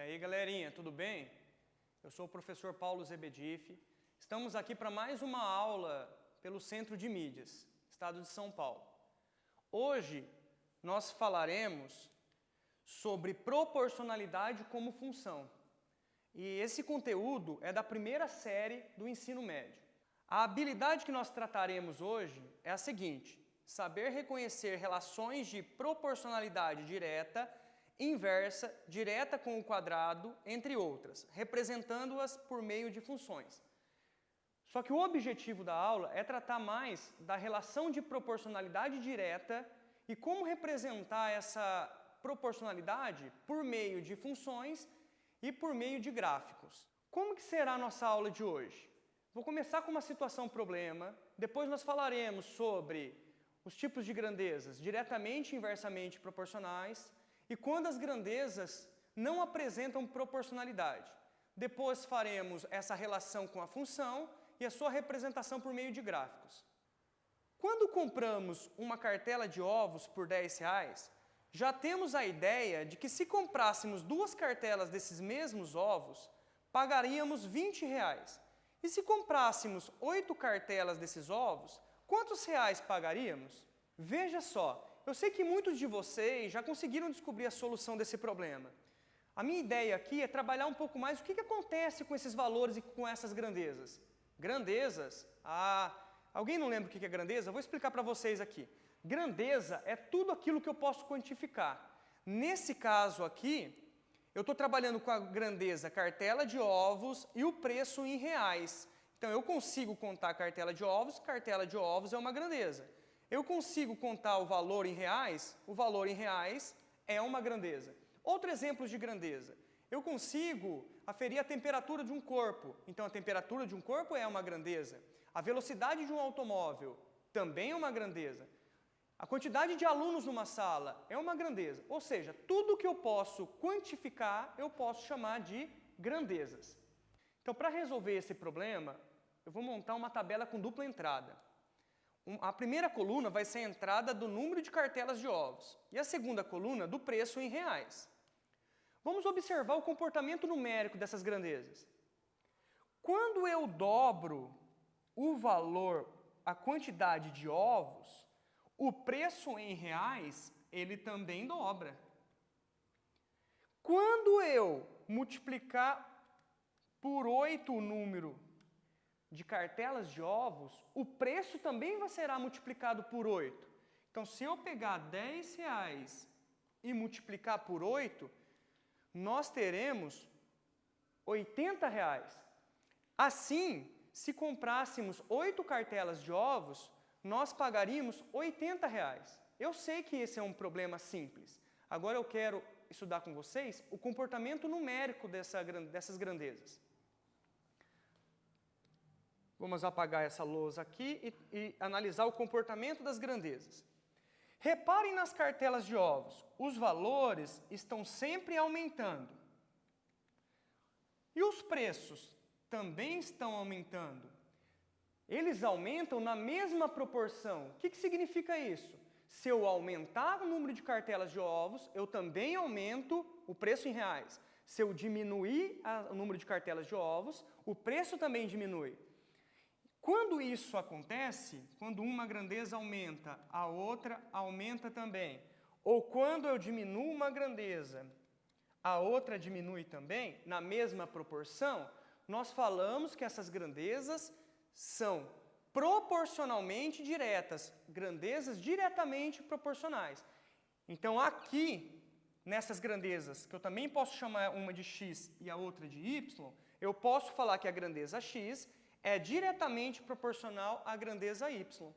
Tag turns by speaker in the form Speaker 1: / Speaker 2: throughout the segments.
Speaker 1: aí, galerinha, tudo bem? Eu sou o professor Paulo Zebedif. Estamos aqui para mais uma aula pelo Centro de Mídias, Estado de São Paulo. Hoje nós falaremos sobre proporcionalidade como função. E esse conteúdo é da primeira série do ensino médio. A habilidade que nós trataremos hoje é a seguinte: saber reconhecer relações de proporcionalidade direta, inversa, direta com o quadrado, entre outras, representando-as por meio de funções. Só que o objetivo da aula é tratar mais da relação de proporcionalidade direta e como representar essa proporcionalidade por meio de funções e por meio de gráficos. Como que será a nossa aula de hoje? Vou começar com uma situação-problema, depois nós falaremos sobre os tipos de grandezas diretamente e inversamente proporcionais e quando as grandezas não apresentam proporcionalidade. Depois faremos essa relação com a função e a sua representação por meio de gráficos. Quando compramos uma cartela de ovos por R$10, já temos a ideia de que se comprássemos 2 cartelas desses mesmos ovos, pagaríamos R$20. E se comprássemos 8 cartelas desses ovos, quantos reais pagaríamos? Veja só, eu sei que muitos de vocês já conseguiram descobrir a solução desse problema. A minha ideia aqui é trabalhar um pouco mais o que acontece com esses valores e com essas grandezas. Grandezas? Alguém não lembra o que é grandeza? Eu vou explicar para vocês aqui. Grandeza é tudo aquilo que eu posso quantificar. Nesse caso aqui, eu estou trabalhando com a grandeza cartela de ovos e o preço em reais. Então, eu consigo contar a cartela de ovos é uma grandeza. Eu consigo contar o valor em reais é uma grandeza. Outro exemplo de grandeza. Eu consigo aferir a temperatura de um corpo. Então, a temperatura de um corpo é uma grandeza. A velocidade de um automóvel também é uma grandeza. A quantidade de alunos numa sala é uma grandeza. Ou seja, tudo que eu posso quantificar, eu posso chamar de grandezas. Então, para resolver esse problema, eu vou montar uma tabela com dupla entrada. A primeira coluna vai ser a entrada do número de cartelas de ovos e a segunda coluna do preço em reais. Vamos observar o comportamento numérico dessas grandezas. Quando eu dobro o valor, a quantidade de ovos, o preço em reais, ele também dobra. Quando eu multiplicar por 8 o número de cartelas de ovos, o preço também será multiplicado por 8. Então, se eu pegar R$10 e multiplicar por 8, nós teremos R$80. Assim, se comprássemos 8 cartelas de ovos, nós pagaríamos R$80. Eu sei que esse é um problema simples. Agora eu quero estudar com vocês o comportamento numérico dessas grandezas. Vamos apagar essa lousa aqui e analisar o comportamento das grandezas. Reparem nas cartelas de ovos. Os valores estão sempre aumentando. E os preços também estão aumentando. Eles aumentam na mesma proporção. O que significa isso? Se eu aumentar o número de cartelas de ovos, eu também aumento o preço em reais. Se eu diminuir o número de cartelas de ovos, o preço também diminui. Quando isso acontece, quando uma grandeza aumenta, a outra aumenta também. Ou quando eu diminuo uma grandeza, a outra diminui também, na mesma proporção, nós falamos que essas grandezas são proporcionalmente diretas, grandezas diretamente proporcionais. Então, aqui, nessas grandezas, que eu também posso chamar uma de x e a outra de y, eu posso falar que a grandeza x é diretamente proporcional à grandeza y.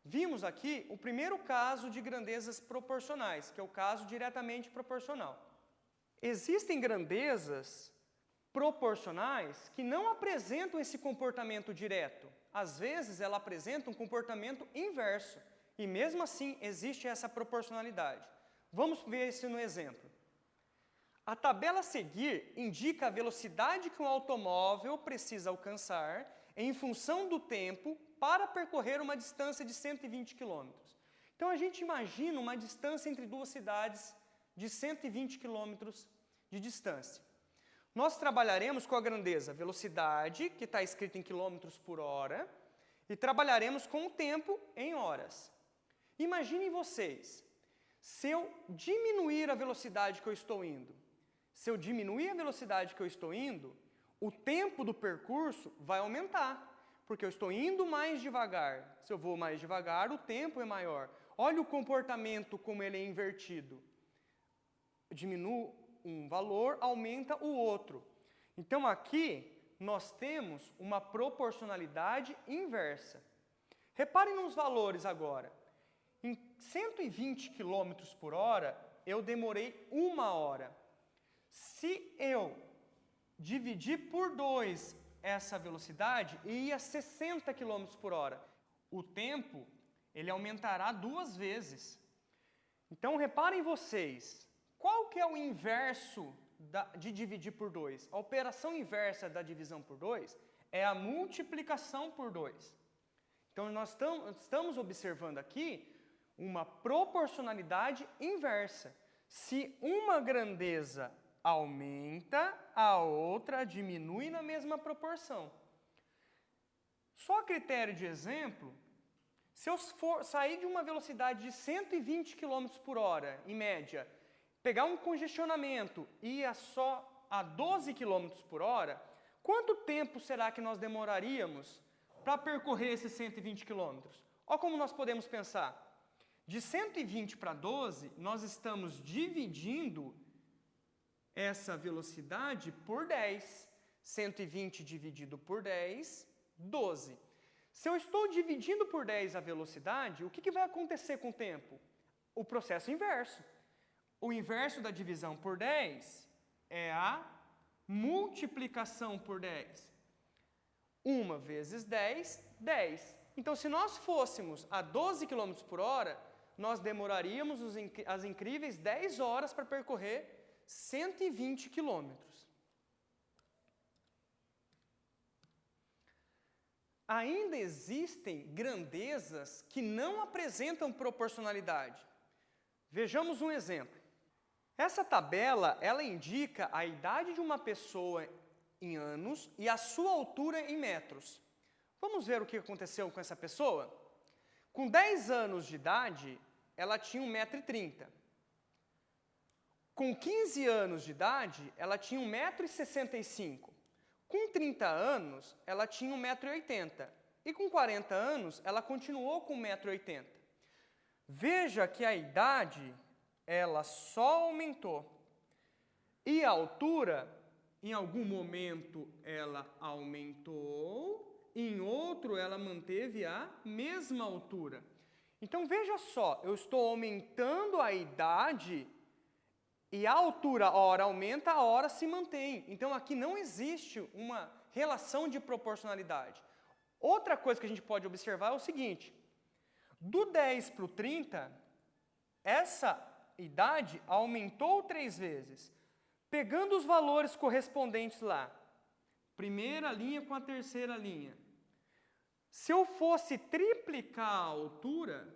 Speaker 1: Vimos aqui o primeiro caso de grandezas proporcionais, que é o caso diretamente proporcional. Existem grandezas proporcionais que não apresentam esse comportamento direto. Às vezes, ela apresenta um comportamento inverso. E mesmo assim, existe essa proporcionalidade. Vamos ver isso no exemplo. A tabela a seguir indica a velocidade que um automóvel precisa alcançar em função do tempo para percorrer uma distância de 120 km. Então, a gente imagina uma distância entre duas cidades de 120 km de distância. Nós trabalharemos com a grandeza velocidade, que está escrita em quilômetros por hora, e trabalharemos com o tempo em horas. Imaginem vocês, se eu diminuir a velocidade que eu estou indo, o tempo do percurso vai aumentar, porque eu estou indo mais devagar. Se eu vou mais devagar, o tempo é maior. Olha o comportamento como ele é invertido. Diminui um valor, aumenta o outro. Então aqui nós temos uma proporcionalidade inversa. Reparem nos valores agora. Em 120 km por hora, eu demorei 1 hora. Se eu dividir por 2 essa velocidade, ia 60 km por hora. O tempo, ele aumentará 2 vezes. Então, reparem vocês, qual que é o inverso de dividir por 2? A operação inversa da divisão por 2 é a multiplicação por 2. Então, nós estamos observando aqui uma proporcionalidade inversa. Se uma grandeza aumenta, a outra diminui na mesma proporção. Só a critério de exemplo, se eu sair de uma velocidade de 120 km por hora, em média, pegar um congestionamento e ir só a 12 km por hora, quanto tempo será que nós demoraríamos para percorrer esses 120 km? Olha como nós podemos pensar. De 120 para 12, nós estamos dividindo essa velocidade por 10. 120 dividido por 10, 12. Se eu estou dividindo por 10 a velocidade, o que vai acontecer com o tempo? O processo inverso. O inverso da divisão por 10 é a multiplicação por 10. 1 vezes 10, 10. Então, se nós fôssemos a 12 km por hora, nós demoraríamos as incríveis 10 horas para percorrer 120 quilômetros. Ainda existem grandezas que não apresentam proporcionalidade. Vejamos um exemplo. Essa tabela, ela indica a idade de uma pessoa em anos e a sua altura em metros. Vamos ver o que aconteceu com essa pessoa? Com 10 anos de idade, ela tinha 1,30 m. Com 15 anos de idade, ela tinha 1,65 m. Com 30 anos, ela tinha 1,80 m. E com 40 anos, ela continuou com 1,80 m. Veja que a idade, ela só aumentou. E a altura, em algum momento, ela aumentou, em outro, ela manteve a mesma altura. Então, veja só, eu estou aumentando a idade e a altura, a hora aumenta, a hora se mantém. Então, aqui não existe uma relação de proporcionalidade. Outra coisa que a gente pode observar é o seguinte. Do 10 para o 30, essa idade aumentou 3 vezes. Pegando os valores correspondentes lá, primeira linha com a terceira linha. Se eu fosse triplicar a altura,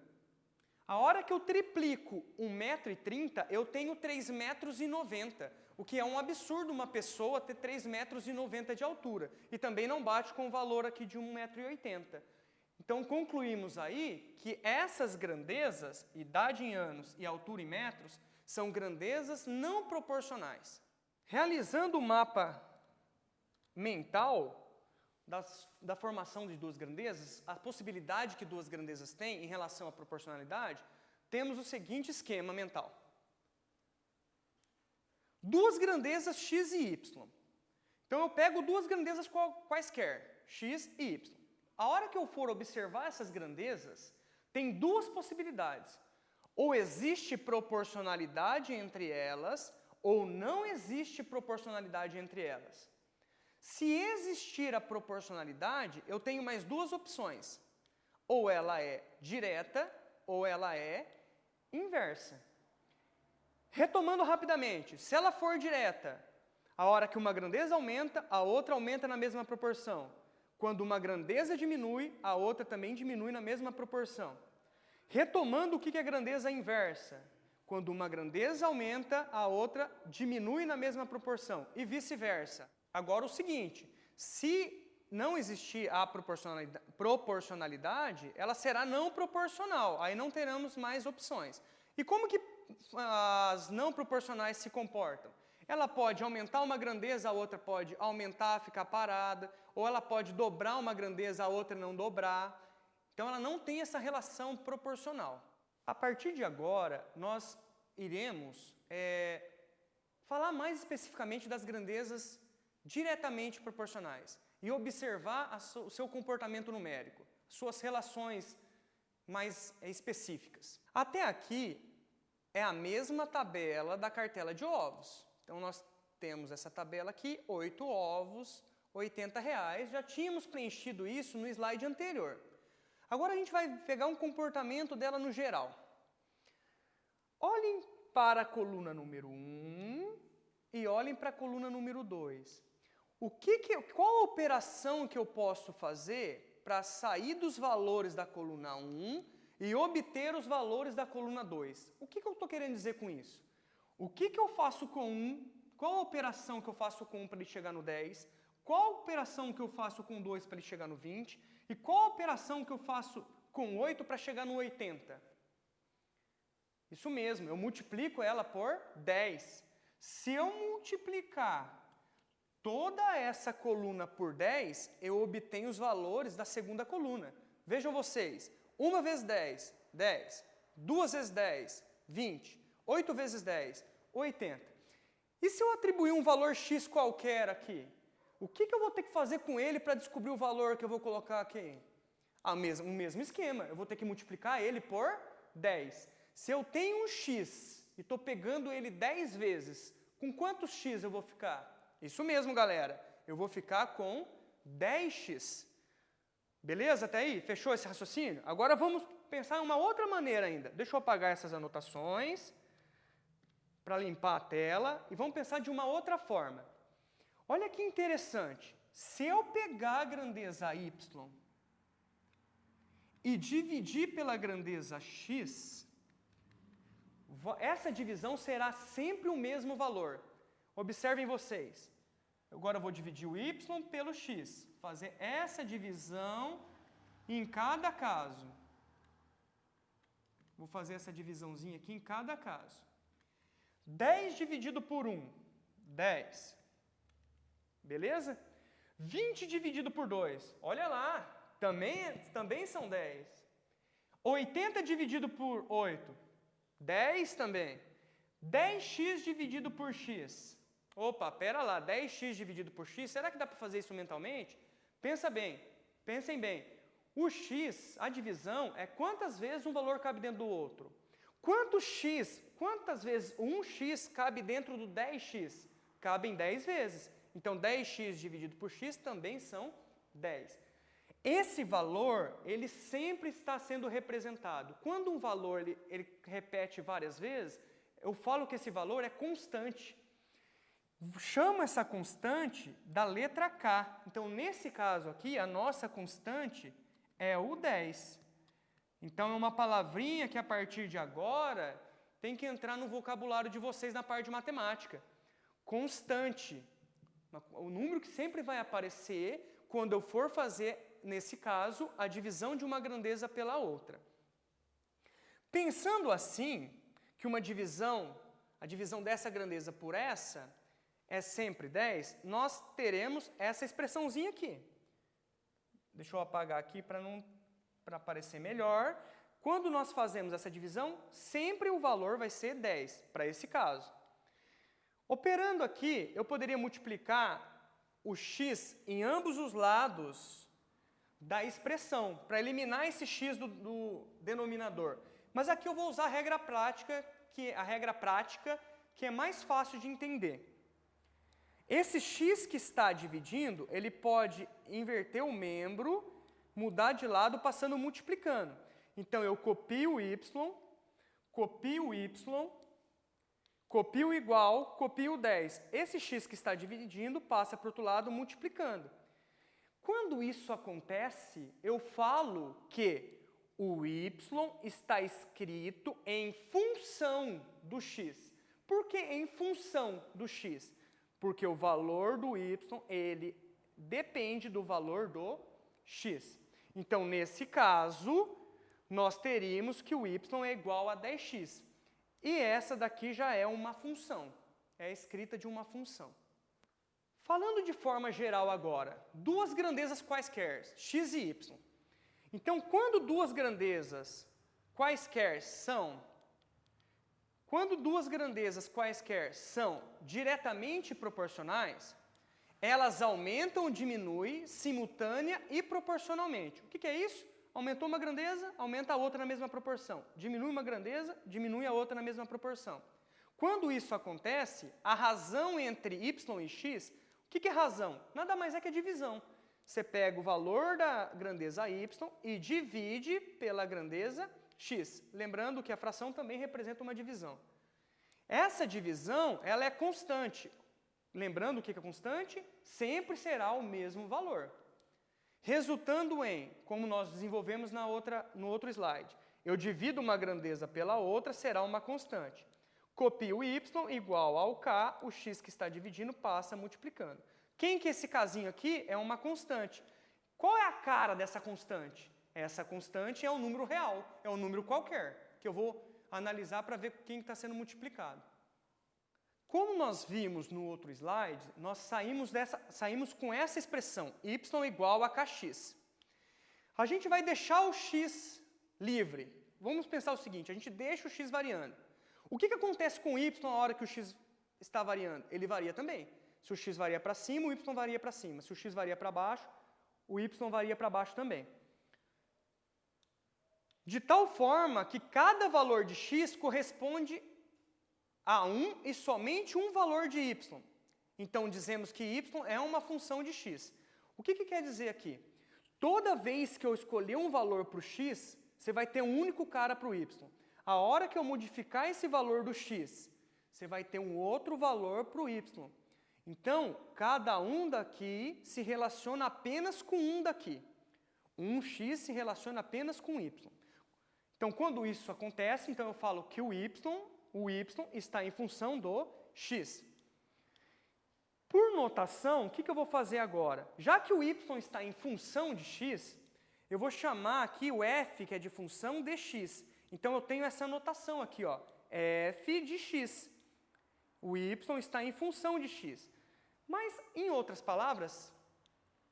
Speaker 1: a hora que eu triplico 1,30 m, eu tenho 3,90 m, o que é um absurdo uma pessoa ter 3,90 m de altura. E também não bate com o valor aqui de 1,80 m. Então, concluímos aí que essas grandezas, idade em anos e altura em metros, são grandezas não proporcionais. Realizando o mapa mental da formação de duas grandezas, a possibilidade que duas grandezas têm em relação à proporcionalidade, temos o seguinte esquema mental. Duas grandezas x e y. Então, eu pego duas grandezas quaisquer, x e y. A hora que eu for observar essas grandezas, tem duas possibilidades. Ou existe proporcionalidade entre elas, ou não existe proporcionalidade entre elas. Se existir a proporcionalidade, eu tenho mais duas opções. Ou ela é direta, ou ela é inversa. Retomando rapidamente, se ela for direta, a hora que uma grandeza aumenta, a outra aumenta na mesma proporção. Quando uma grandeza diminui, a outra também diminui na mesma proporção. Retomando o que é grandeza inversa. Quando uma grandeza aumenta, a outra diminui na mesma proporção, e vice-versa. Agora o seguinte, se não existir a proporcionalidade, ela será não proporcional, aí não teremos mais opções. E como que as não proporcionais se comportam? Ela pode aumentar uma grandeza, a outra pode aumentar, ficar parada, ou ela pode dobrar uma grandeza, a outra não dobrar. Então ela não tem essa relação proporcional. A partir de agora, nós iremos falar mais especificamente das grandezas diretamente proporcionais e observar o seu comportamento numérico, suas relações mais específicas. Até aqui é a mesma tabela da cartela de ovos. Então nós temos essa tabela aqui, 8 ovos, R$80, já tínhamos preenchido isso no slide anterior. Agora a gente vai pegar um comportamento dela no geral. Olhem para a coluna número 1 e olhem para a coluna número 2. Qual a operação que eu posso fazer para sair dos valores da coluna 1 e obter os valores da coluna 2? O que eu estou querendo dizer com isso? O que eu faço com 1? Qual a operação que eu faço com 1 para ele chegar no 10? Qual a operação que eu faço com 2 para ele chegar no 20? E qual a operação que eu faço com 8 para chegar no 80? Isso mesmo, eu multiplico ela por 10. Se eu multiplicar toda essa coluna por 10, eu obtenho os valores da segunda coluna. Vejam vocês, 1 vezes 10, 10. 2 vezes 10, 20. 8 vezes 10, 80. E se eu atribuir um valor x qualquer aqui? O que eu vou ter que fazer com ele para descobrir o valor que eu vou colocar aqui? O mesmo esquema, eu vou ter que multiplicar ele por 10. Se eu tenho um x e estou pegando ele 10 vezes, com quantos x eu vou ficar? Isso mesmo, galera. Eu vou ficar com 10x. Beleza? Até aí? Fechou esse raciocínio? Agora vamos pensar em uma outra maneira ainda. Deixa eu apagar essas anotações para limpar a tela. E vamos pensar de uma outra forma. Olha que interessante. Se eu pegar a grandeza y e dividir pela grandeza x, essa divisão será sempre o mesmo valor. Observem vocês. Agora eu vou dividir o y pelo x. Fazer essa divisão em cada caso. Vou fazer essa divisãozinha aqui em cada caso. 10 dividido por 1, 10. Beleza? 20 dividido por 2, olha lá, também são 10. 80 dividido por 8, 10 também. 10x dividido por x. Opa, pera lá, 10x dividido por x, será que dá para fazer isso mentalmente? Pensem bem. O x, a divisão, é quantas vezes um valor cabe dentro do outro. Quantas vezes 1x cabe dentro do 10x? Cabem 10 vezes. Então, 10x dividido por x também são 10. Esse valor, ele sempre está sendo representado. Quando um valor ele repete várias vezes, eu falo que esse valor é constante. Chamo essa constante da letra K. Então, nesse caso aqui, a nossa constante é o 10. Então, é uma palavrinha que a partir de agora tem que entrar no vocabulário de vocês na parte de matemática. Constante. O número que sempre vai aparecer quando eu for fazer, nesse caso, a divisão de uma grandeza pela outra. Pensando assim, que a divisão dessa grandeza por essa é sempre 10, nós teremos essa expressãozinha aqui. Deixa eu apagar aqui para aparecer melhor. Quando nós fazemos essa divisão, sempre o valor vai ser 10, para esse caso. Operando aqui, eu poderia multiplicar o x em ambos os lados da expressão, para eliminar esse x do denominador. Mas aqui eu vou usar a regra prática, que é mais fácil de entender. Esse x que está dividindo, ele pode inverter o membro, mudar de lado, passando multiplicando. Então, eu copio o y, copio o igual, copio o 10. Esse x que está dividindo passa para o outro lado multiplicando. Quando isso acontece, eu falo que o y está escrito em função do x. Por que em função do x? Porque o valor do y, ele depende do valor do x. Então, nesse caso, nós teríamos que o y é igual a 10x. E essa daqui já é uma função, é a escrita de uma função. Falando de forma geral agora, duas grandezas quaisquer, x e y. Então, quando duas grandezas quaisquer são diretamente proporcionais, elas aumentam ou diminuem simultânea e proporcionalmente. O que é isso? Aumentou uma grandeza, aumenta a outra na mesma proporção. Diminui uma grandeza, diminui a outra na mesma proporção. Quando isso acontece, a razão entre y e x, o que é razão? Nada mais é que a divisão. Você pega o valor da grandeza y e divide pela grandeza x. Lembrando que a fração também representa uma divisão. Essa divisão, ela é constante. Lembrando o que é constante? Sempre será o mesmo valor. Resultando em, como nós desenvolvemos no outro slide, eu divido uma grandeza pela outra, será uma constante. Copio o y igual ao k, o x que está dividindo passa multiplicando. Quem que esse casinho aqui é uma constante? Qual é a cara dessa constante? Essa constante é um número real, é um número qualquer, que eu vou analisar para ver quem está sendo multiplicado. Como nós vimos no outro slide, nós saímos com essa expressão, y igual a kx. A gente vai deixar o x livre. Vamos pensar o seguinte, a gente deixa o x variando. O que acontece com o y na hora que o x está variando? Ele varia também. Se o x varia para cima, o y varia para cima. Se o x varia para baixo, o y varia para baixo também. De tal forma que cada valor de x corresponde a um e somente um valor de y. Então, dizemos que y é uma função de x. O que quer dizer aqui? Toda vez que eu escolher um valor para o x, você vai ter um único cara para o y. A hora que eu modificar esse valor do x, você vai ter um outro valor para o y. Então, cada um daqui se relaciona apenas com um daqui. Um x se relaciona apenas com y. Então, quando isso acontece, então eu falo que o y está em função do x. Por notação, o que eu vou fazer agora? Já que o y está em função de x, eu vou chamar aqui o f, que é de função de x. Então, eu tenho essa notação aqui, ó, f de x. O y está em função de x. Mas, em outras palavras,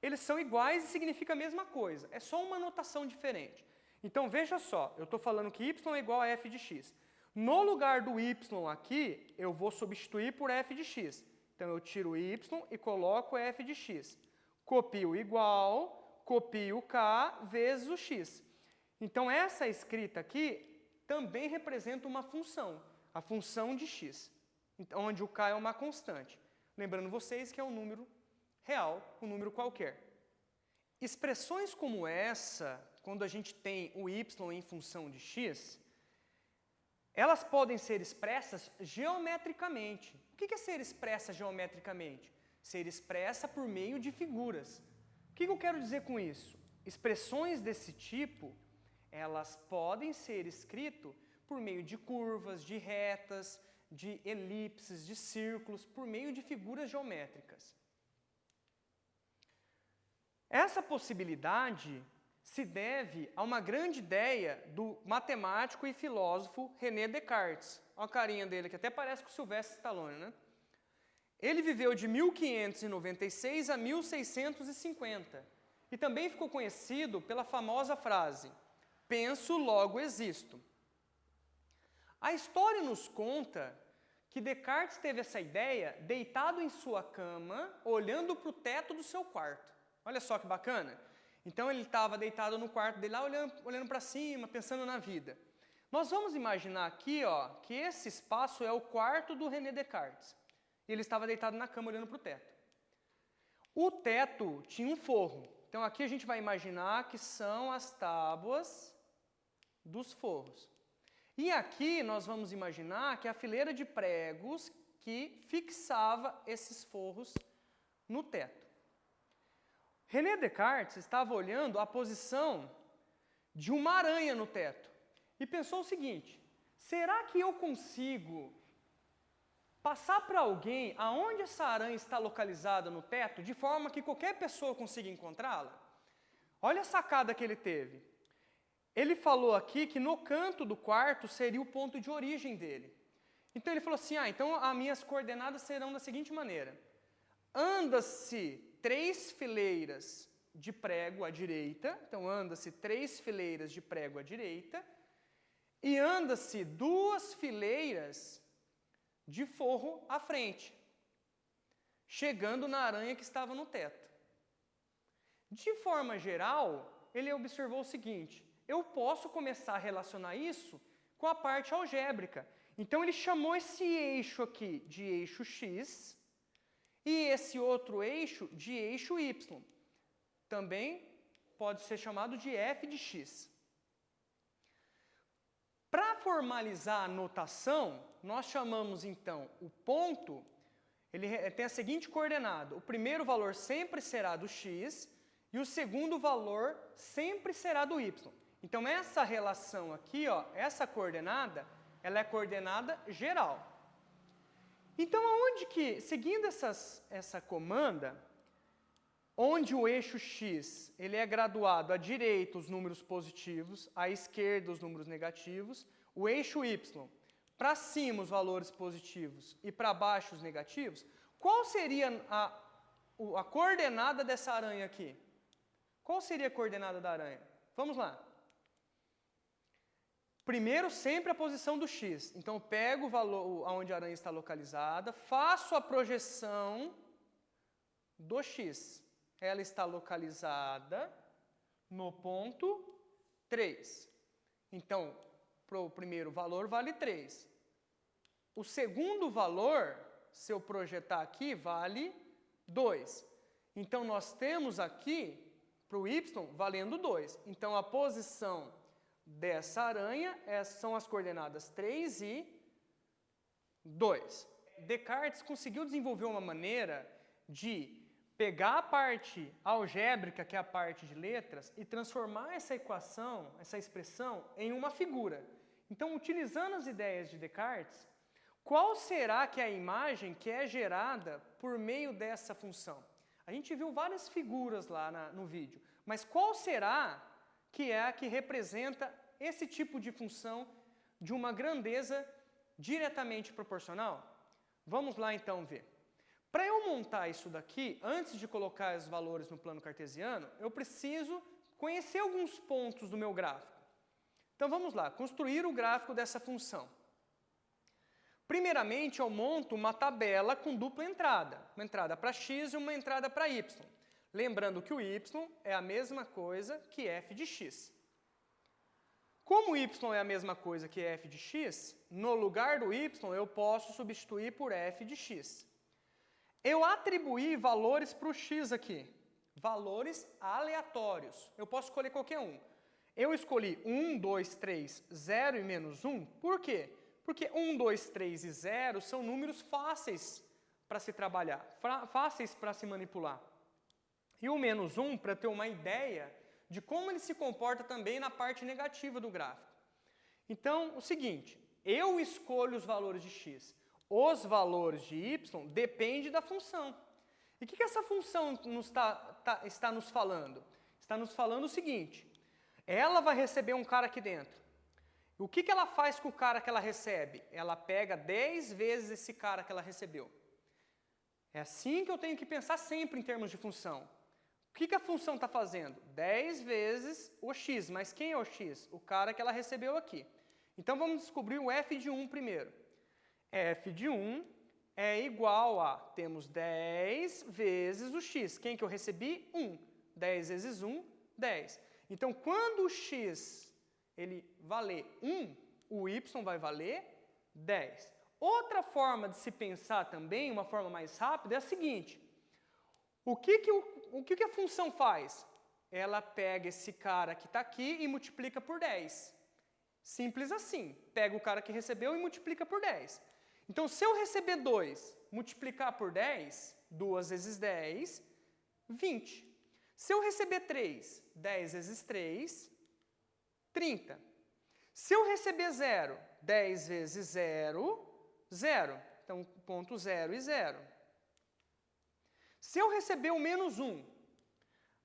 Speaker 1: eles são iguais e significam a mesma coisa. É só uma notação diferente. Então, veja só, eu estou falando que y é igual a f de x. No lugar do y aqui, eu vou substituir por f de x. Então, eu tiro o y e coloco f de x. Copio o igual, copio o k vezes o x. Então, essa escrita aqui também representa uma função, a função de x, onde o k é uma constante. Lembrando vocês que é um número real, um número qualquer. Expressões como essa, quando a gente tem o y em função de x, elas podem ser expressas geometricamente. O que é ser expressa geometricamente? Ser expressa por meio de figuras. O que eu quero dizer com isso? Expressões desse tipo, elas podem ser escritas por meio de curvas, de retas, de elipses, de círculos, por meio de figuras geométricas. Essa possibilidade se deve a uma grande ideia do matemático e filósofo René Descartes. Olha a carinha dele, que até parece com o Sylvester Stallone, né? Ele viveu de 1596 a 1650 e também ficou conhecido pela famosa frase, penso, logo existo. A história nos conta que Descartes teve essa ideia deitado em sua cama, olhando para o teto do seu quarto. Olha só que bacana. Então, ele estava deitado no quarto dele, lá olhando para cima, pensando na vida. Nós vamos imaginar aqui, ó, que esse espaço é o quarto do René Descartes. E ele estava deitado na cama, olhando para o teto. O teto tinha um forro. Então, aqui a gente vai imaginar que são as tábuas dos forros. E aqui nós vamos imaginar que é a fileira de pregos que fixava esses forros no teto. René Descartes estava olhando a posição de uma aranha no teto. E pensou o seguinte, será que eu consigo passar para alguém aonde essa aranha está localizada no teto, de forma que qualquer pessoa consiga encontrá-la? Olha a sacada que ele teve. Ele falou aqui que no canto do quarto seria o ponto de origem dele. Então ele falou assim, então as minhas coordenadas serão da seguinte maneira. Anda-se 3 fileiras de prego à direita, então anda-se 3 fileiras de prego à direita, e anda-se 2 fileiras de forro à frente, chegando na aranha que estava no teto. De forma geral, ele observou o seguinte, eu posso começar a relacionar isso com a parte algébrica. Então ele chamou esse eixo aqui de eixo X e esse outro eixo de eixo Y. Também pode ser chamado de f de x. Para formalizar a notação, nós chamamos então o ponto, ele tem a seguinte coordenada, o primeiro valor sempre será do x e o segundo valor sempre será do y. Então essa relação aqui, essa coordenada, ela é coordenada geral. Então aonde que, seguindo essa comanda, onde o eixo x ele é graduado à direita os números positivos, à esquerda os números negativos, o eixo y para cima os valores positivos e para baixo os negativos, qual seria a coordenada dessa aranha aqui? Qual seria a coordenada da aranha? Vamos lá. Primeiro, sempre a posição do x. Então, eu pego o valor onde a aranha está localizada, faço a projeção do x. Ela está localizada no ponto 3. Então, para o primeiro valor, vale 3. O segundo valor, se eu projetar aqui, vale 2. Então, nós temos aqui, para o y, valendo 2. Então, a posição dessa aranha são as coordenadas 3 e 2. Descartes conseguiu desenvolver uma maneira de pegar a parte algébrica, que é a parte de letras, e transformar essa equação, essa expressão, em uma figura. Então, utilizando as ideias de Descartes, qual será que é a imagem que é gerada por meio dessa função? A gente viu várias figuras lá no vídeo, mas qual será que é a que representa esse tipo de função de uma grandeza diretamente proporcional? Vamos lá então ver. Para eu montar isso daqui, antes de colocar os valores no plano cartesiano, eu preciso conhecer alguns pontos do meu gráfico. Então vamos lá, construir o gráfico dessa função. Primeiramente, eu monto uma tabela com dupla entrada. Uma entrada para x e uma entrada para y. Lembrando que o y é a mesma coisa que f de x. Como y é a mesma coisa que f de x, no lugar do y eu posso substituir por f de x. Eu atribuí valores para o x aqui. Valores aleatórios. Eu posso escolher qualquer um. Eu escolhi 1, 2, 3, 0 e menos 1. Por quê? Porque 1, 2, 3 e 0 são números fáceis para se trabalhar, fáceis para se manipular. E o menos 1, para ter uma ideia de como ele se comporta também na parte negativa do gráfico. Então, o seguinte, eu escolho os valores de x. Os valores de y dependem da função. E o que essa função está nos falando? Está nos falando o seguinte, ela vai receber um cara aqui dentro. O que ela faz com o cara que ela recebe? Ela pega 10 vezes esse cara que ela recebeu. É assim que eu tenho que pensar sempre em termos de função. O que a função está fazendo? 10 vezes o x. Mas quem é o x? O cara que ela recebeu aqui. Então vamos descobrir o f de 1 primeiro. F de 1 é igual a, temos 10 vezes o x. Quem que eu recebi? 1. 10 vezes 1, 10. Então, quando o x ele valer 1, o y vai valer 10. Outra forma de se pensar também, uma forma mais rápida, é a seguinte. O que a função faz? Ela pega esse cara que está aqui e multiplica por 10. Simples assim. Pega o cara que recebeu e multiplica por 10. Então, se eu receber 2, multiplicar por 10, 2 vezes 10, 20. Se eu receber 3, 10 vezes 3, 30. Se eu receber 0, 10 vezes 0, 0. Então, ponto 0 e 0. Se eu receber o menos 1,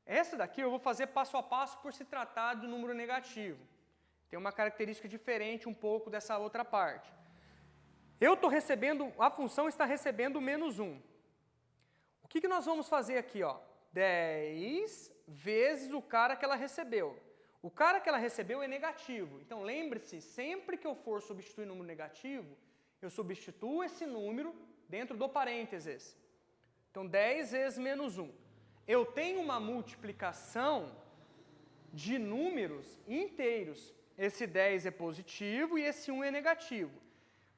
Speaker 1: essa daqui eu vou fazer passo a passo por se tratar do número negativo. Tem uma característica diferente um pouco dessa outra parte. Eu estou recebendo, a função está recebendo menos 1. O que nós vamos fazer aqui? 10 vezes o cara que ela recebeu. O cara que ela recebeu é negativo. Então, lembre-se, sempre que eu for substituir número negativo, eu substituo esse número dentro do parênteses. Então, 10 vezes menos 1. Eu tenho uma multiplicação de números inteiros. Esse 10 é positivo e esse 1 é negativo.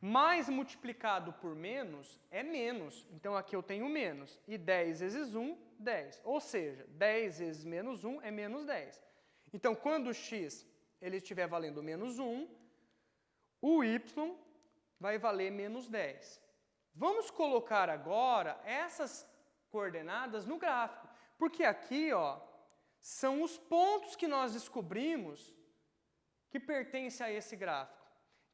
Speaker 1: Mais multiplicado por menos é menos. Então, aqui eu tenho menos. E 10 vezes 1, 10. Ou seja, 10 vezes menos 1 é menos 10. Então, quando o x ele estiver valendo menos 1, o y vai valer menos 10. Vamos colocar agora essas coordenadas no gráfico. Porque aqui, são os pontos que nós descobrimos que pertencem a esse gráfico.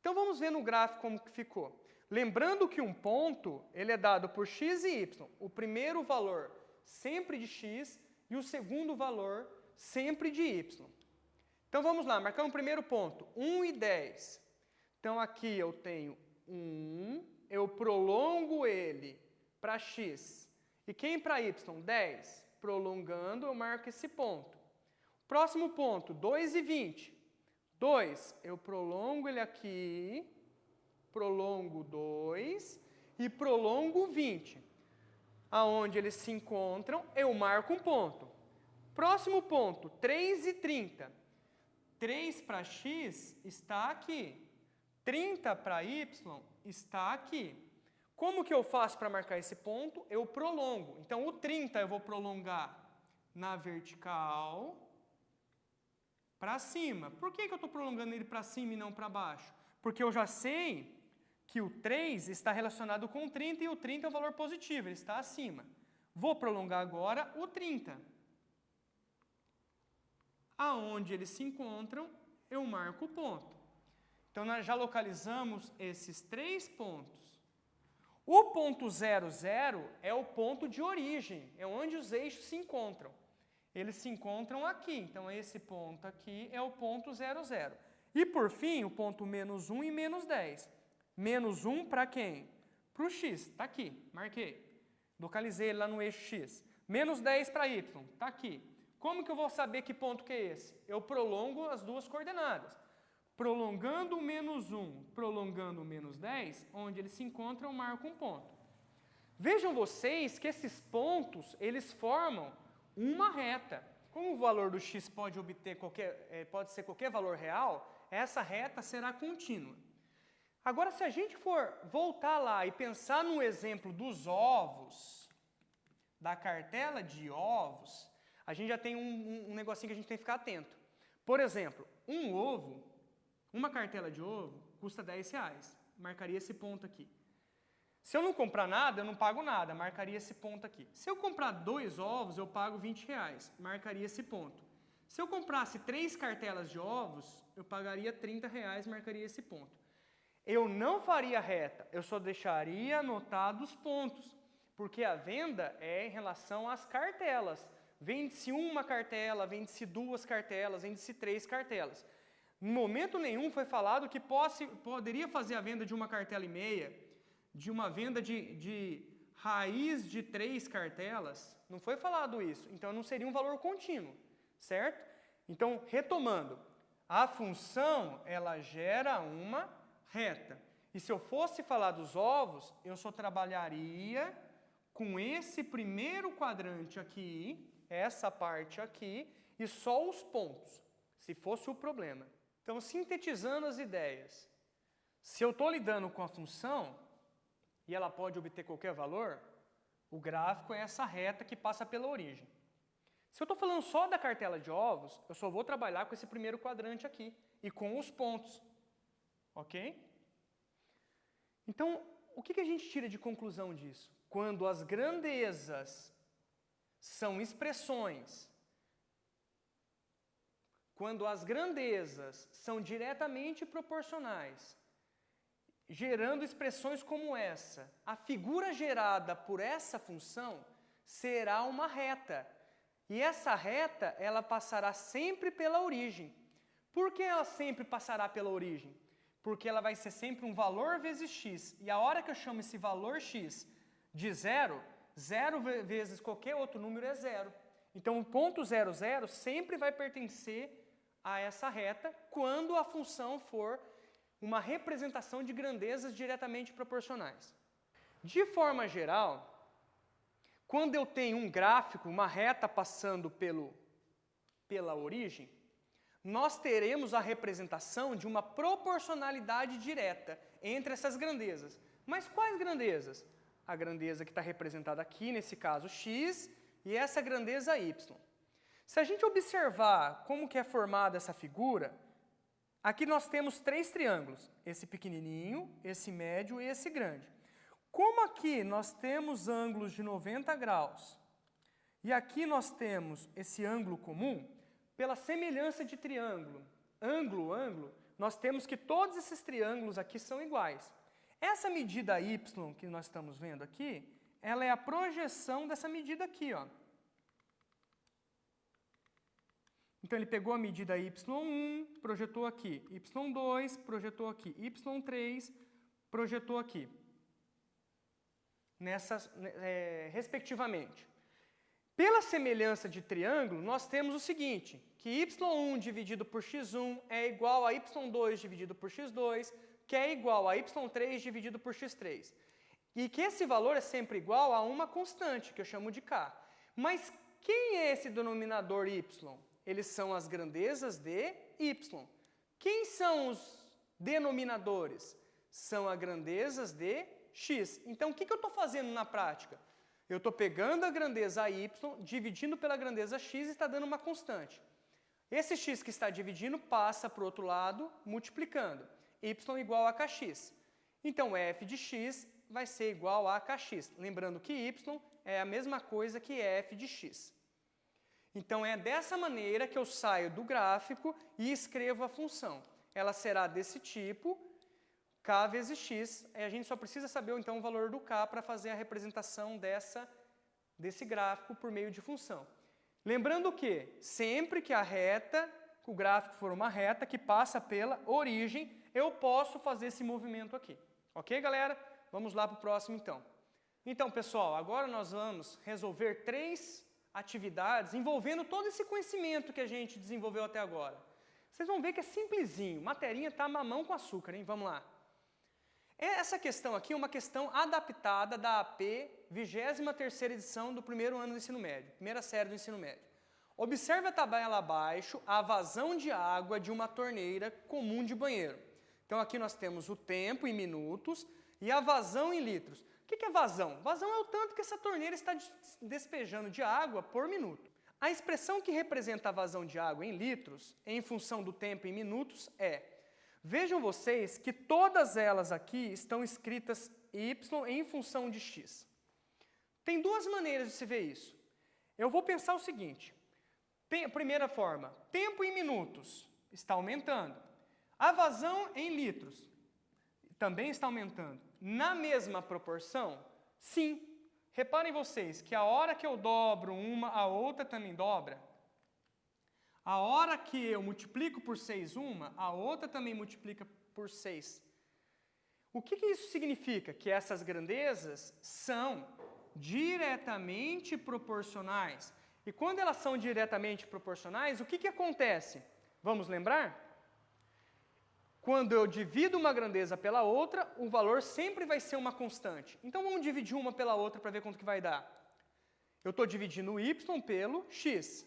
Speaker 1: Então, vamos ver no gráfico como que ficou. Lembrando que um ponto, ele é dado por x e y. O primeiro valor sempre de x e o segundo valor sempre de y. Então, vamos lá, marcamos o primeiro ponto, 1 e 10. Então, aqui eu tenho 1, eu prolongo ele para x. E quem para y? 10. Prolongando, eu marco esse ponto. Próximo ponto, 2 e 20. 2, eu prolongo ele aqui, prolongo 2 e prolongo 20. Aonde eles se encontram, eu marco um ponto. Próximo ponto, 3 e 30. 3 para x está aqui. 30 para y está aqui. Como que eu faço para marcar esse ponto? Eu prolongo. Então, o 30 eu vou prolongar na vertical para cima. Por que eu estou prolongando ele para cima e não para baixo? Porque eu já sei que o 3 está relacionado com o 30 e o 30 é um valor positivo, ele está acima. Vou prolongar agora o 30. Aonde eles se encontram, eu marco o ponto. Então, nós já localizamos esses 3 pontos. O ponto 0, 0 é o ponto de origem, é onde os eixos se encontram. Eles se encontram aqui, então esse ponto aqui é o ponto 0, 0. E por fim, o ponto menos 1 e menos 10. Menos 1 para quem? Para o x, está aqui, marquei. Localizei ele lá no eixo x. Menos 10 para y, está aqui. Como que eu vou saber que ponto que é esse? Eu prolongo as duas coordenadas. Prolongando o menos 1, prolongando o menos 10, onde eles se encontram, eu marco um ponto. Vejam vocês que esses pontos, eles formam uma reta. Como o valor do x pode ser qualquer valor real, essa reta será contínua. Agora, se a gente for voltar lá e pensar no exemplo dos ovos, da cartela de ovos, a gente já tem um negocinho que a gente tem que ficar atento. Por exemplo, um ovo, uma cartela de ovo, custa R$10. Marcaria esse ponto aqui. Se eu não comprar nada, eu não pago nada, marcaria esse ponto aqui. Se eu comprar 2 ovos, eu pago R$20, marcaria esse ponto. Se eu comprasse 3 cartelas de ovos, eu pagaria R$30, marcaria esse ponto. Eu não faria reta, eu só deixaria anotados os pontos, porque a venda é em relação às cartelas. Vende-se uma cartela, vende-se 2 cartelas, vende-se 3 cartelas. Em momento nenhum foi falado que poderia fazer a venda de uma cartela e meia, de uma venda de raiz de 3 cartelas, não foi falado isso. Então, não seria um valor contínuo, certo? Então, retomando, a função, ela gera uma reta. E se eu fosse falar dos ovos, eu só trabalharia com esse primeiro quadrante aqui, essa parte aqui, e só os pontos, se fosse o problema. Então, sintetizando as ideias, se eu estou lidando com a função, e ela pode obter qualquer valor, o gráfico é essa reta que passa pela origem. Se eu estou falando só da cartela de ovos, eu só vou trabalhar com esse primeiro quadrante aqui, e com os pontos. Ok? Então, o que a gente tira de conclusão disso? Quando as grandezas são expressões quando as grandezas são diretamente proporcionais, gerando expressões como essa, a figura gerada por essa função será uma reta. E essa reta, ela passará sempre pela origem. Por que ela sempre passará pela origem? Porque ela vai ser sempre um valor vezes x. E a hora que eu chamo esse valor x de zero, zero vezes qualquer outro número é zero. Então, o ponto 0, 0 sempre vai pertencer a essa reta quando a função for uma representação de grandezas diretamente proporcionais. De forma geral, quando eu tenho um gráfico, uma reta passando pela origem, nós teremos a representação de uma proporcionalidade direta entre essas grandezas. Mas quais grandezas? A grandeza que está representada aqui, nesse caso x, e essa grandeza y. Se a gente observar como que é formada essa figura, aqui nós temos 3 triângulos, esse pequenininho, esse médio e esse grande. Como aqui nós temos ângulos de 90 graus, e aqui nós temos esse ângulo comum, pela semelhança de triângulo, ângulo, nós temos que todos esses triângulos aqui são iguais. Essa medida y que nós estamos vendo aqui, ela é a projeção dessa medida aqui, ó. Então, ele pegou a medida y1, projetou aqui, y2, projetou aqui, y3, projetou aqui. Respectivamente. Pela semelhança de triângulo, nós temos o seguinte, que y1 dividido por x1 é igual a y2 dividido por x2, que é igual a y3 dividido por x3. E que esse valor é sempre igual a uma constante, que eu chamo de k. Mas quem é esse denominador y? Eles são as grandezas de y. Quem são os denominadores? São as grandezas de x. Então, o que eu estou fazendo na prática? Eu estou pegando a grandeza y, dividindo pela grandeza x e está dando uma constante. Esse x que está dividindo passa para o outro lado, multiplicando. Y igual a kx. Então, f de x vai ser igual a kx. Lembrando que y é a mesma coisa que f de x. Então, é dessa maneira que eu saio do gráfico e escrevo a função. Ela será desse tipo, k vezes x. A gente só precisa saber, então, o valor do k para fazer a representação desse gráfico por meio de função. Lembrando que, sempre que o gráfico for uma reta que passa pela origem, eu posso fazer esse movimento aqui. Ok, galera? Vamos lá para o próximo, então. Então, pessoal, agora nós vamos resolver 3 atividades envolvendo todo esse conhecimento que a gente desenvolveu até agora. Vocês vão ver que é simplesinho, materinha tá mamão com açúcar, hein? Vamos lá. Essa questão aqui é uma questão adaptada da AP 23ª edição do primeiro ano do ensino médio, primeira série do ensino médio. Observe a tabela abaixo, a vazão de água de uma torneira comum de banheiro. Então aqui nós temos o tempo em minutos e a vazão em litros. O que é vazão? Vazão é o tanto que essa torneira está despejando de água por minuto. A expressão que representa a vazão de água em litros, em função do tempo em minutos, é... Vejam vocês que todas elas aqui estão escritas y em função de x. Tem 2 maneiras de se ver isso. Eu vou pensar o seguinte. Primeira forma, tempo em minutos está aumentando. A vazão em litros também está aumentando. Na mesma proporção? Sim. Reparem vocês que a hora que eu dobro uma, a outra também dobra. A hora que eu multiplico por 6 uma, a outra também multiplica por 6. O que isso significa? Que essas grandezas são diretamente proporcionais. E quando elas são diretamente proporcionais, o que acontece? Vamos lembrar? Quando eu divido uma grandeza pela outra, o valor sempre vai ser uma constante. Então vamos dividir uma pela outra para ver quanto que vai dar. Eu estou dividindo o y pelo x.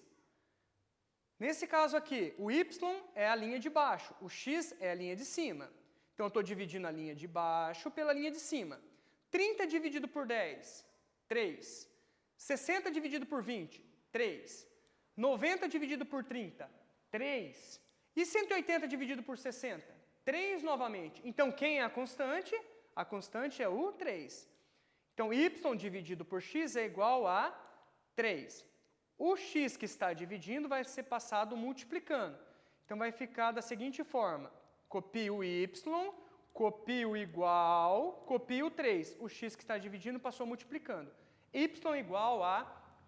Speaker 1: Nesse caso aqui, o y é a linha de baixo, o x é a linha de cima. Então, eu estou dividindo a linha de baixo pela linha de cima. 30 dividido por 10, 3. 60 dividido por 20, 3. 90 dividido por 30, 3. E 180 dividido por 60, 3 novamente. Então, quem é a constante? A constante é o 3. Então, y dividido por x é igual a 3. O x que está dividindo vai ser passado multiplicando. Então vai ficar da seguinte forma. Copio o y, copio o igual, copio o 3. O x que está dividindo passou multiplicando. Y igual a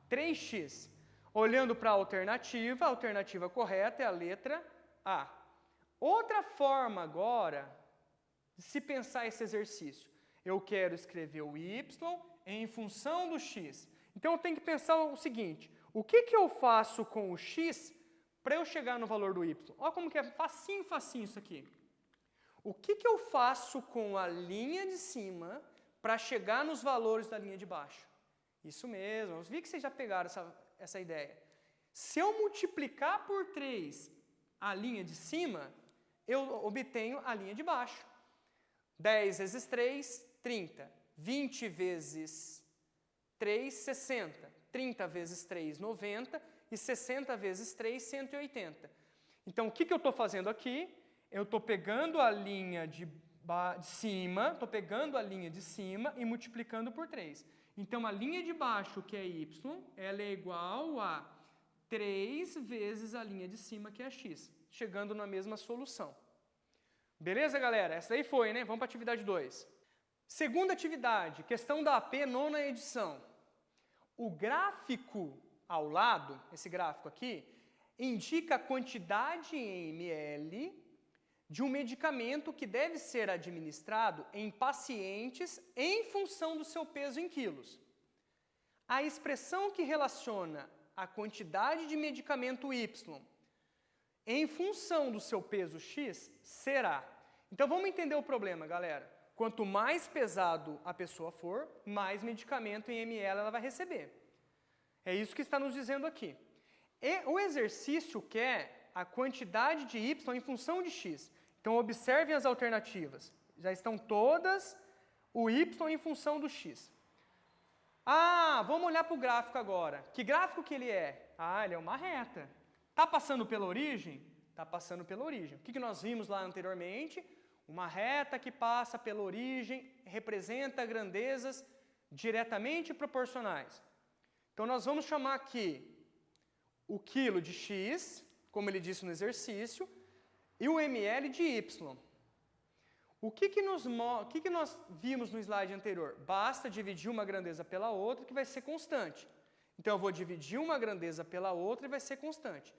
Speaker 1: 3x. Olhando para a alternativa correta é a letra A. Outra forma agora de se pensar esse exercício. Eu quero escrever o y em função do x. Então eu tenho que pensar o seguinte, o que eu faço com o x para eu chegar no valor do y? Olha como que é facinho, facinho isso aqui. O que eu faço com a linha de cima para chegar nos valores da linha de baixo? Isso mesmo, eu vi que vocês já pegaram essa ideia. Se eu multiplicar por 3 a linha de cima, eu obtenho a linha de baixo. 10 vezes 3, 30. 20 vezes 3, 60. 30 vezes 3, 90. E 60 vezes 3, 180. Então, o que eu estou fazendo aqui? Eu estou pegando a linha de cima, e multiplicando por 3. Então, a linha de baixo, que é y, ela é igual a 3 vezes a linha de cima, que é x, chegando na mesma solução. Beleza, galera? Essa aí foi, né? Vamos para a atividade 2. Segunda atividade, questão da AP, 9ª edição. O gráfico ao lado, esse gráfico aqui, indica a quantidade em ml de um medicamento que deve ser administrado em pacientes em função do seu peso em quilos. A expressão que relaciona a quantidade de medicamento Y em função do seu peso X será. Então vamos entender o problema, galera. Quanto mais pesado a pessoa for, mais medicamento em ml ela vai receber. É isso que está nos dizendo aqui. E o exercício quer a quantidade de Y em função de X. Então observem as alternativas. Já estão todas o Y em função do X. Vamos olhar para o gráfico agora. Que gráfico que ele é? Ele é uma reta. Está passando pela origem? Está passando pela origem. O que nós vimos lá anteriormente? Uma reta que passa pela origem representa grandezas diretamente proporcionais. Então nós vamos chamar aqui o quilo de x, como ele disse no exercício, e o ml de y. O que nós vimos no slide anterior? Basta dividir uma grandeza pela outra que vai ser constante. Então eu vou dividir uma grandeza pela outra e vai ser constante.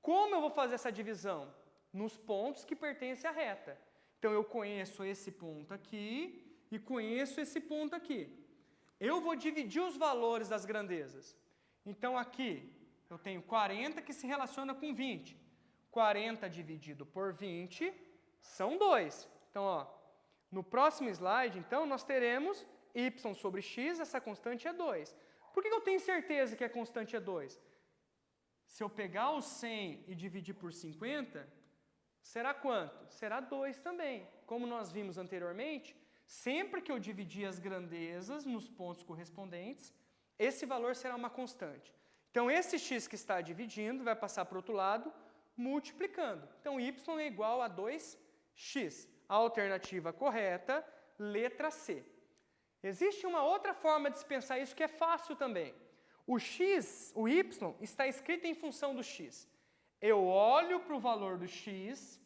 Speaker 1: Como eu vou fazer essa divisão? Nos pontos que pertencem à reta. Então eu conheço esse ponto aqui e conheço esse ponto aqui. Eu vou dividir os valores das grandezas. Então aqui eu tenho 40 que se relaciona com 20. 40 dividido por 20 são 2. Então, no próximo slide, então, nós teremos y sobre x, essa constante é 2. Por que eu tenho certeza que a constante é 2? Se eu pegar o 100 e dividir por 50, será quanto? Será 2 também. Como nós vimos anteriormente, sempre que eu dividir as grandezas nos pontos correspondentes, esse valor será uma constante. Então, esse x que está dividindo vai passar para o outro lado, multiplicando. Então, y é igual a 2x. A alternativa correta, letra C. Existe uma outra forma de se pensar isso que é fácil também. O x, o y, está escrito em função do x. Eu olho para o valor do x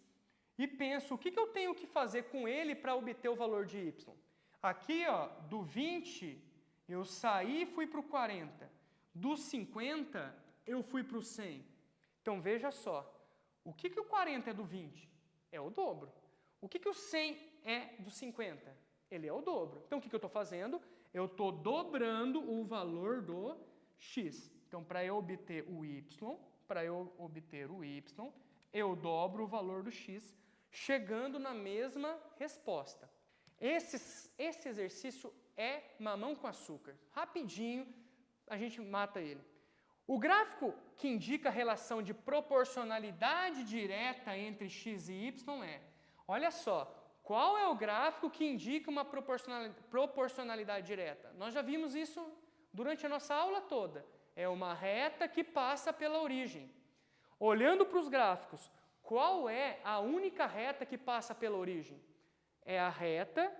Speaker 1: e penso o que eu tenho que fazer com ele para obter o valor de y. Aqui, do 20, eu saí e fui para o 40. Do 50, eu fui para o 100. Então, veja só. O que o 40 é do 20? É o dobro. O que o 100 é do 50? Ele é o dobro. Então, o que eu estou fazendo? Eu estou dobrando o valor do x. Então, para eu obter o y, eu dobro o valor do x, chegando na mesma resposta. Esse exercício é mamão com açúcar. Rapidinho, a gente mata ele. O gráfico que indica a relação de proporcionalidade direta entre x e y é, olha só, qual é o gráfico que indica uma proporcionalidade direta? Nós já vimos isso durante a nossa aula toda. É uma reta que passa pela origem. Olhando para os gráficos, qual é a única reta que passa pela origem? É a reta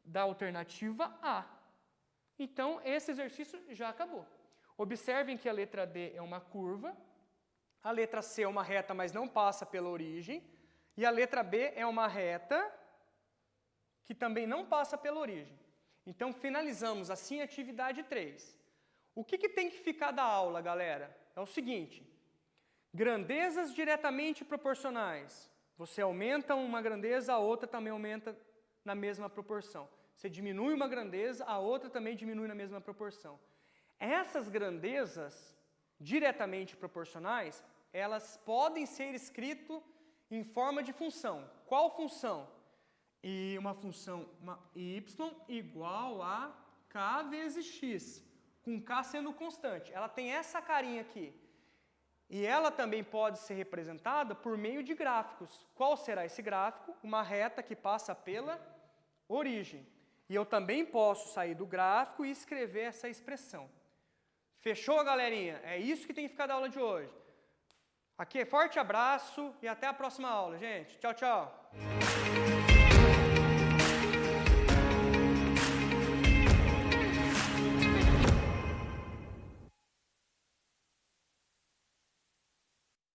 Speaker 1: da alternativa A. Então, esse exercício já acabou. Observem que a letra D é uma curva A letra C é uma reta, mas não passa pela origem. E a letra B é uma reta que também não passa pela origem. Então, finalizamos assim a atividade 3. O que tem que ficar da aula, galera? É o seguinte: grandezas diretamente proporcionais. Você aumenta uma grandeza, a outra também aumenta na mesma proporção. Você diminui uma grandeza, a outra também diminui na mesma proporção. Essas grandezas diretamente proporcionais, elas podem ser escritas em forma de função. Qual função? E uma função y igual a k vezes x, com k sendo constante. Ela tem essa carinha aqui. E ela também pode ser representada por meio de gráficos. Qual será esse gráfico? Uma reta que passa pela origem. E eu também posso sair do gráfico e escrever essa expressão. Fechou, galerinha? É isso que tem que ficar da aula de hoje. Aqui, forte abraço e até a próxima aula, gente. Tchau, tchau.